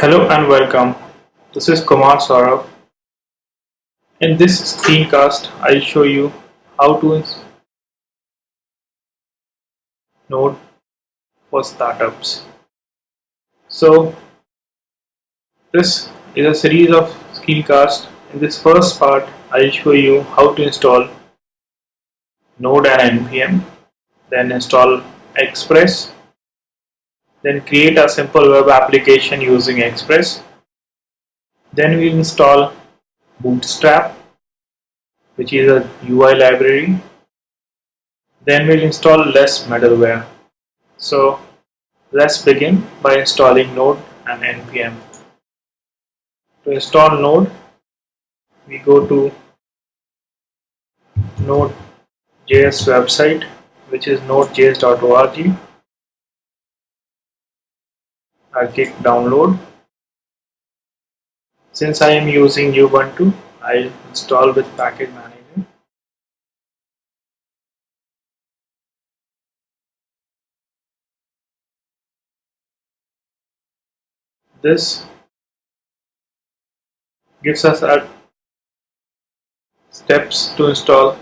Hello and welcome. This is Kumar Saurabh. In this screencast, I'll show you how to install Node for startups. So, this is a series of screencasts. In this first part, I'll show you how to install Node and Npm, then install Express, then create a simple web application using Express. Then we'll install Bootstrap, which is a UI library. Then we'll install less-middleware. So let's begin by installing Node and Npm. To install Node, we go to Node.js website, which is nodejs.org. I click download. Since I am using Ubuntu, I'll install with package manager. This gives us our steps to install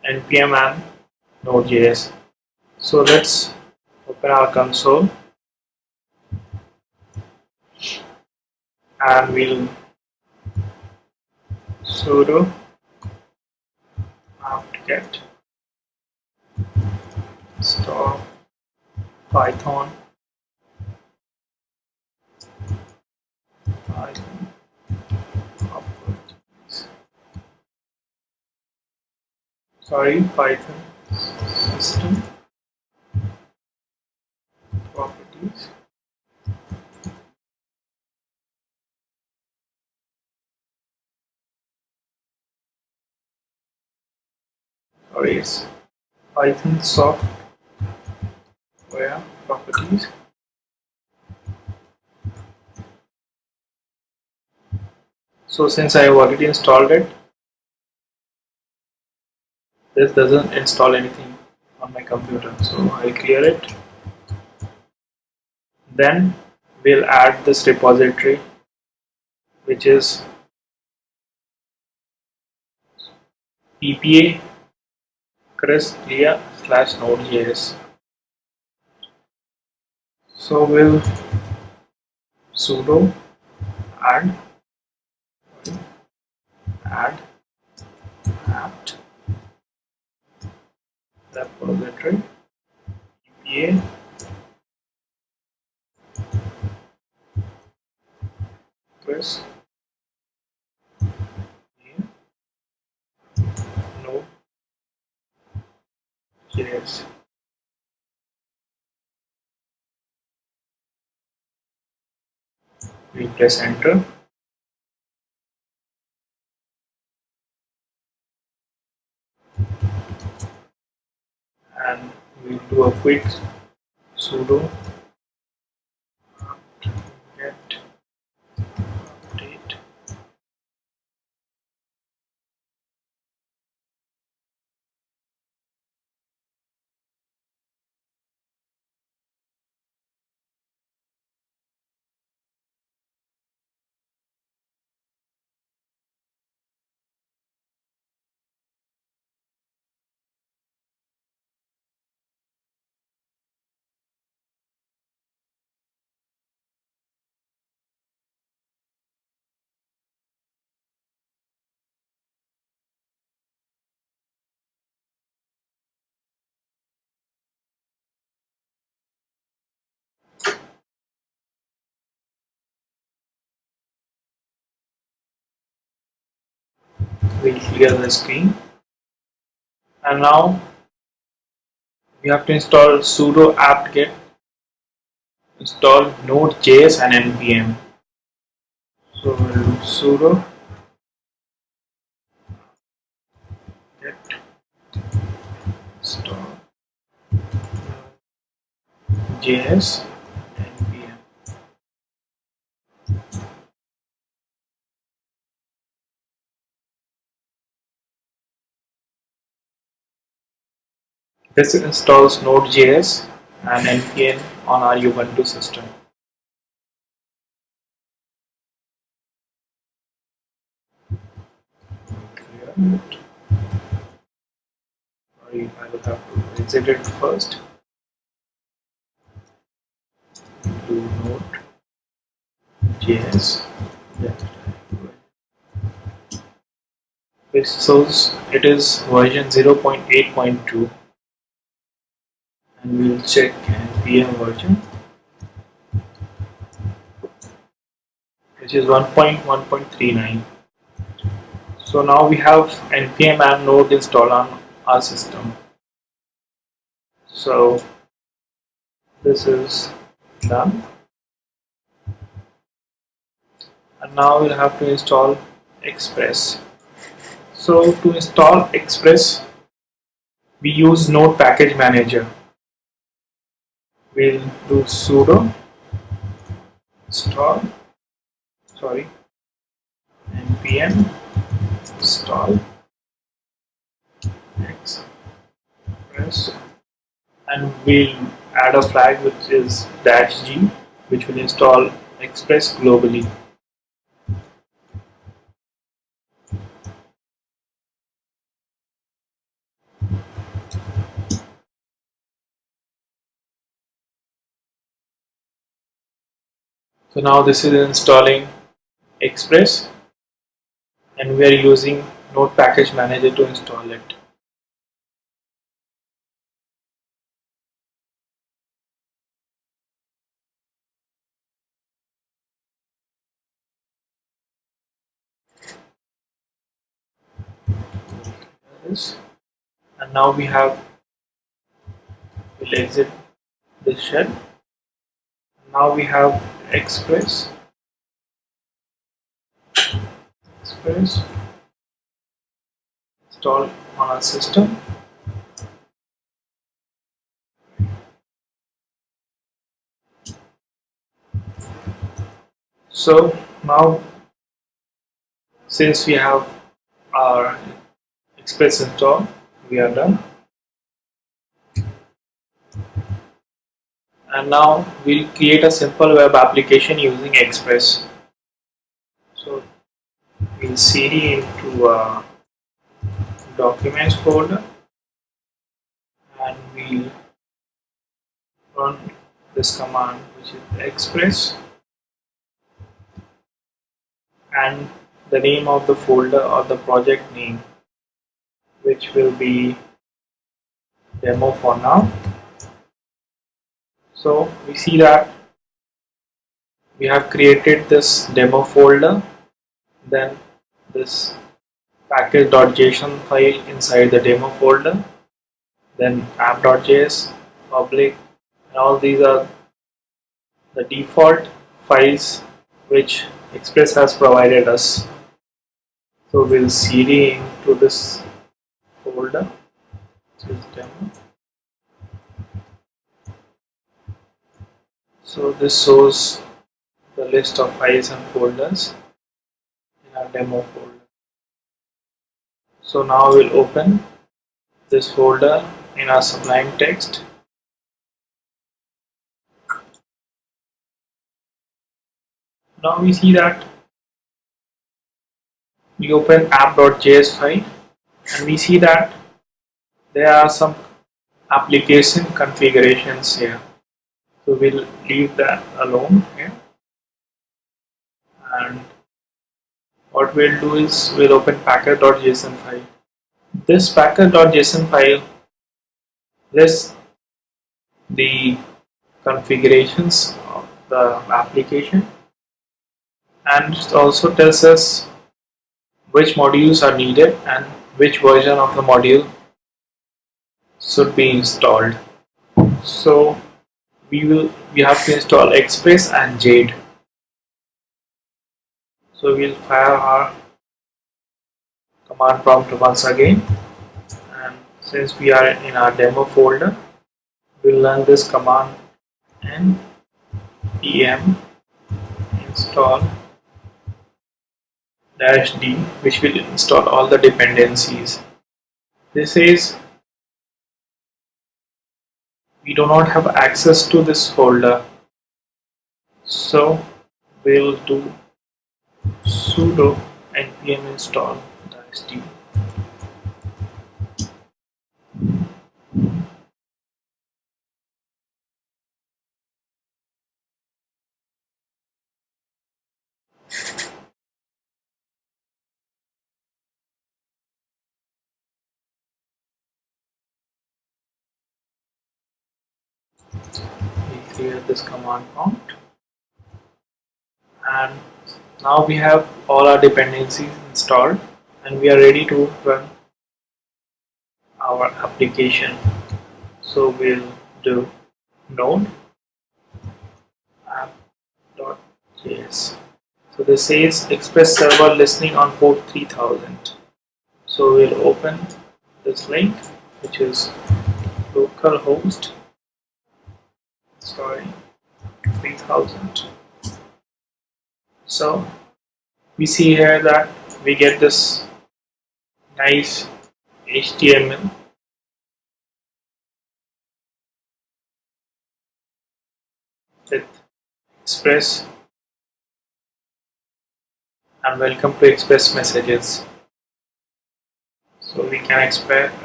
npm and node.js. So let's open our console and we'll sudo apt-get install python Python system properties. It's Python software properties. So since I have already installed it, this doesn't install anything on my computer, so I'll clear it. Then we'll add this repository, which is ppa chris/node.js. So we'll sudo add apt repository ppa chris node.js. We press enter. And we'll do a quick sudo apt-get update. We'll clear the screen, and now we have to install sudo apt-get install node.js and npm. So we'll do sudo get install js npm. This installs node.js and npm on our Ubuntu system. it. Sorry, I will have to exit it first. Do Node.js. Which shows it is version 0.8.2, and we will check npm version, which is 1.1.39. So now we have npm and node installed on our system. So this is done, and now we'll have to install Express. So to install Express, we use Node Package Manager. We'll do sudo install npm install Express, and we'll add a flag which is -g, which will install Express globally. So now this is installing Express, and we are using Node Package Manager to install it. And now we'll exit this shell. Now we have Express installed on our system. So now, since we have our Express installed, we are done. And now we'll create a simple web application using Express. So we'll cd into a documents folder, and we'll run this command, which is Express, and the name of the folder or the project name, which will be demo for now. So we see that we have created this demo folder, then this package.json file inside the demo folder, then app.js, public, and all these are the default files which Express has provided us. So we'll cd into this folder, which is demo. So this shows the list of files and folders in our demo folder. So now we'll open this folder in our Sublime text. Now we see that we open app.js file, and we see that there are some application configurations here. So we'll leave that alone here, and what we'll do is we'll open package.json file. This package.json file lists the configurations of the application, and it also tells us which modules are needed and which version of the module should be installed. So we have to install Express and Jade. So we'll fire our command prompt once again, and since we are in our demo folder, we'll run this command npm install -d, which will install all the dependencies. This is, we do not have access to this folder, so we'll do sudo npm install -d. clear this command prompt, and now we have all our dependencies installed and we are ready to run our application. So we'll do node app.js. So this says Express server listening on port 3000. So we'll open this link, which is localhost 3000. So we see here that we get this nice HTML with Express and welcome to Express messages. So we can expect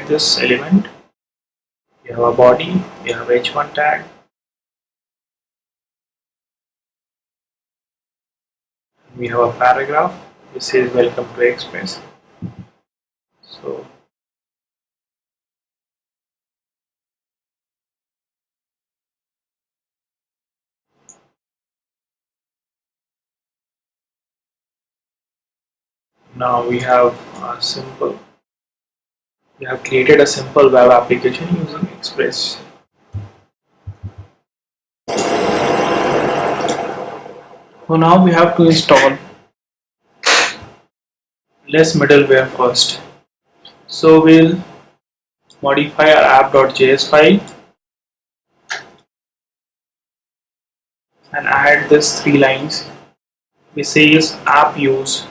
this element. We have a body, we have h1 tag, we have a paragraph which says welcome to Express. So now we have created a simple web application using Express. So now we have to install less-middleware first. So we'll modify our app.js file and add this 3 lines. We say app use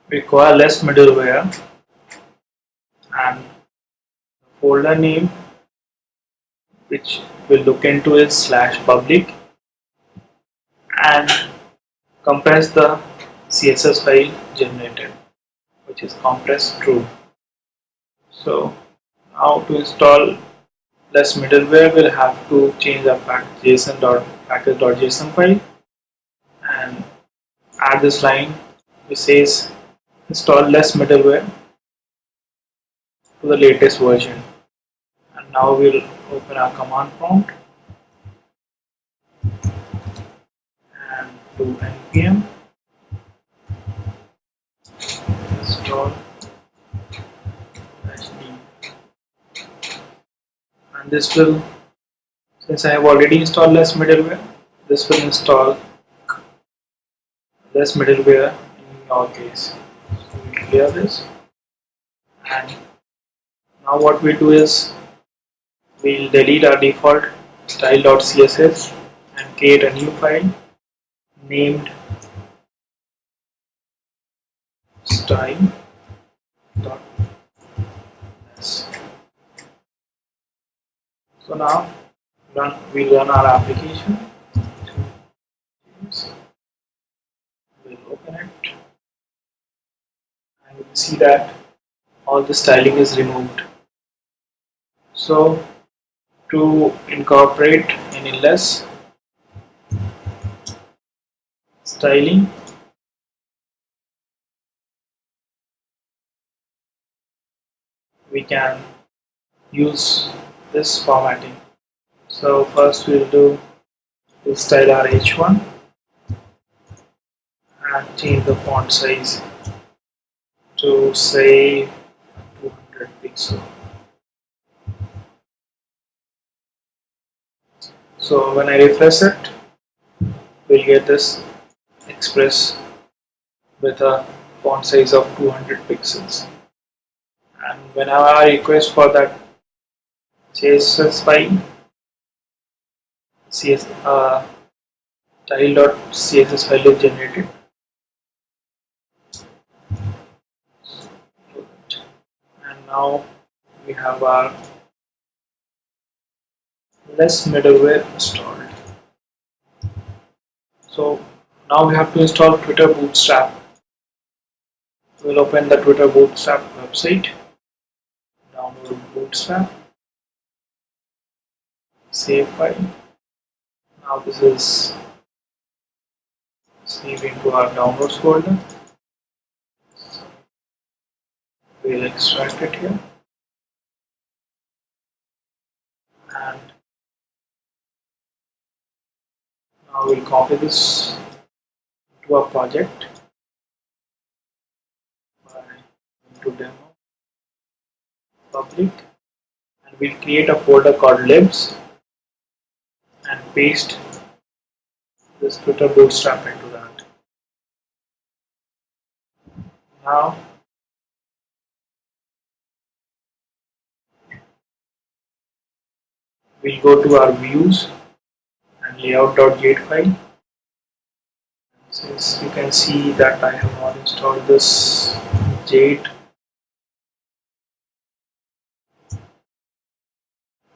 require less-middleware and folder name which we'll look into is /public and compress the CSS file generated, which is compressed true. So now to install less-middleware, we'll have to change the package.json file and add this line which says install less-middleware to the latest version. And now we'll open our command prompt and do npm install -d, and this will, since I have already installed less-middleware, this will install less-middleware in your case. So we clear this, and now what we do is we'll delete our default style.css and create a new file named style.less. So now we'll run our application. We'll open it and you can see that all the styling is removed. So to incorporate any less styling, we can use this formatting. So first we'll do the style RH1 and change the font size to say 200 pixel. So when I refresh it, we'll get this Express with a font size of 200 pixels. And whenever I request for that CSS file, style.css file is generated. And now we have our less-middleware installed. So now we have to install Twitter Bootstrap. We'll open the Twitter Bootstrap website, download Bootstrap, save file. Now this is saved into our downloads folder. We'll extract it here and Now we'll copy this to a project by into demo public, and we'll create a folder called libs and paste this Twitter Bootstrap into that. Now we'll go to our views and layout.jade file. Since you can see that I have not installed this Jade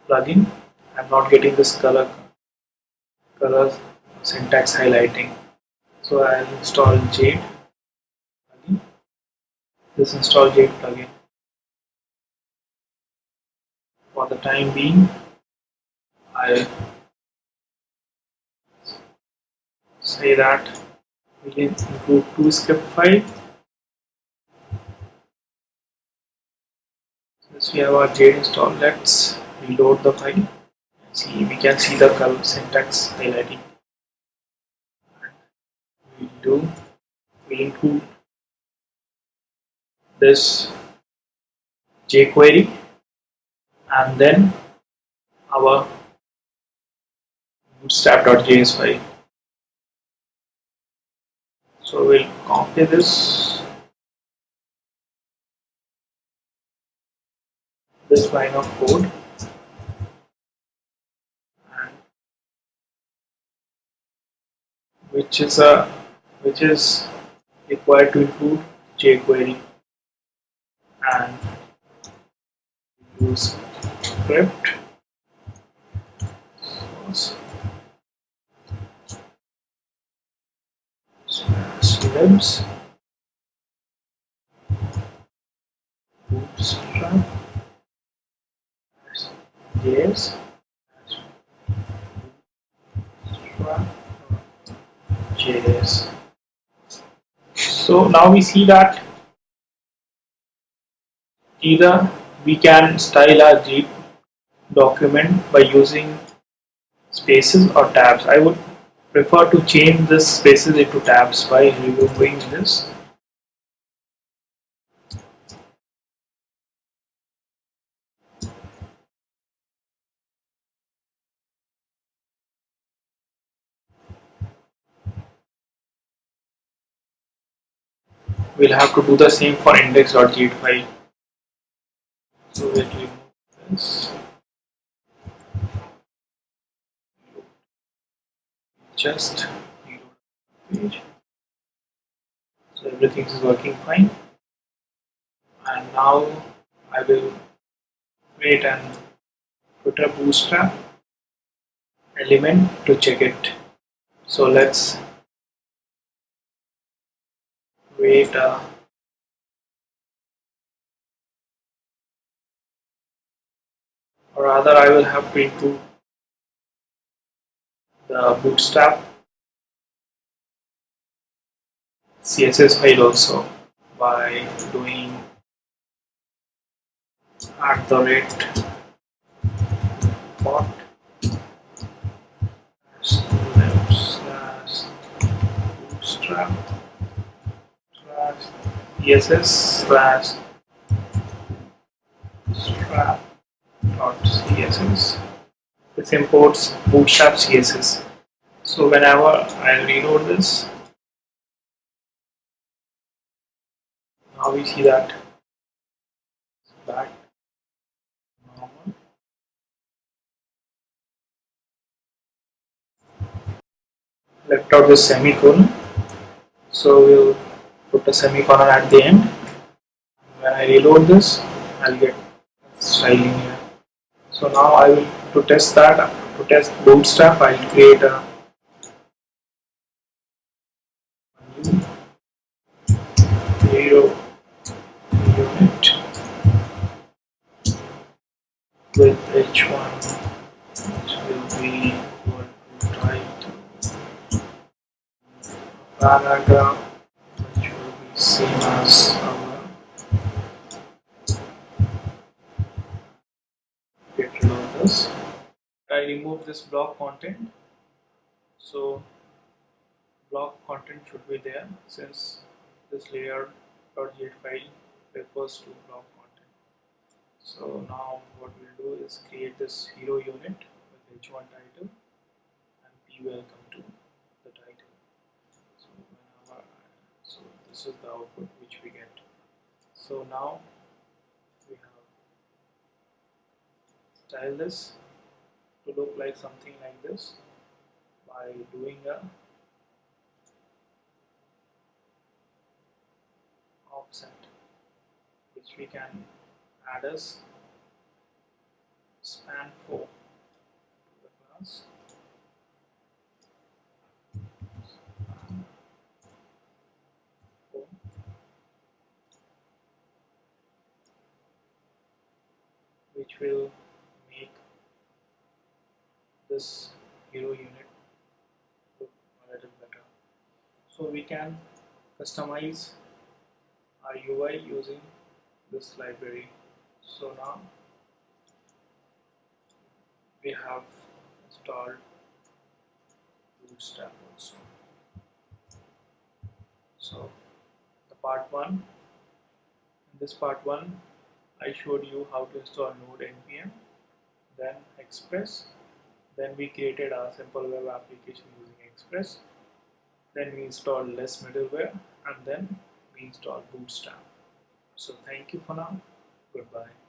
plugin, I'm not getting this color syntax highlighting. So I'll install Jade plugin. This install Jade plugin. For the time being, I say that we can include two script file. Since we have our Jade installed, let's reload the file. See, we can see the color syntax highlighting. We include this jQuery and then our bootstrap.js file. So we'll copy this line of code and which is required to include jQuery and use script libs bootstrap js JS. So now we see that either we can style our Jeep document by using spaces or tabs. I would prefer to change this spaces into tabs by removing this. We'll have to do the same for index.jade file. So we'll remove this. Just reload the page. So everything is working fine. And now I will create an Twitter Bootstrap element to check it. So let's create a or rather I will have to include the Bootstrap CSS file also by doing @bot /bootstrap /strap.css. This imports Bootstrap CSS. So whenever I reload this, now we see that back normal. Left out the semicolon, so we'll put a semicolon at the end. When I reload this, I'll get styling here. So now I will to test Bootstrap, I'll create a new zero unit with h1, which will be equal to title paragraph, which will be same as our get rid of this. I remove this block content. So block content should be there, since this layer.get file refers to block content. So now what we'll do is create this hero unit with h1 title and be welcome to the title. So so this is the output which we get. So now we have style this to look like something like this by doing a offset, which we can add as span 4 to the class. Span 4, which will make this hero unit look a little better. So we can customize our UI using this library. So now we have installed Bootstrap also. So the part 1, in this part 1 I showed you how to install Node NPM, then Express, then we created our simple web application using Express, then we installed less-middleware, and then we installed Bootstrap. So thank you for now. Goodbye.